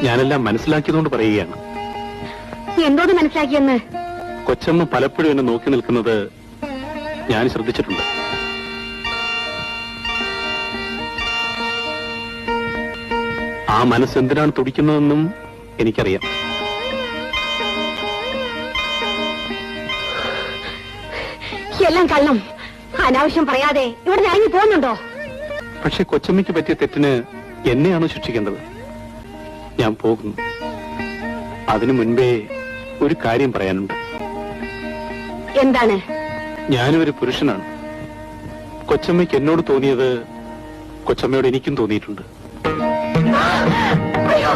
ഞാനെല്ലാം മനസ്സിലാക്കിയതുകൊണ്ട് പറയുകയാണ്. എന്തോന്ന് മനസ്സിലാക്കിയെന്ന്? കൊച്ചമ്മ പലപ്പോഴും എന്നെ നോക്കി നിൽക്കുന്നത് ഞാൻ ശ്രദ്ധിച്ചിട്ടുണ്ട്. ആ മനസ്സെന്തിനാണ് തുടിക്കുന്നതെന്നും എനിക്കറിയാം. എല്ലാം കള്ളം. അനാവശ്യം പറയാതെ ഇവിടെ ഇറങ്ങി പോകുന്നുണ്ടോ? പക്ഷെ കൊച്ചമ്മയ്ക്ക് പറ്റിയ തെറ്റിന് എന്നെയാണോ ശിക്ഷിക്കേണ്ടത്? ഞാൻ പോകുന്നു. അതിനു മുൻപേ ഒരു കാര്യം പറയാനുണ്ട്. എന്താണ്? ഞാനൊരു പുരുഷനാണ്. കൊച്ചമ്മയ്ക്ക് എന്നോട് തോന്നിയത് കൊച്ചമ്മയോട് എനിക്കും തോന്നിയിട്ടുണ്ട്. അയ്യോ!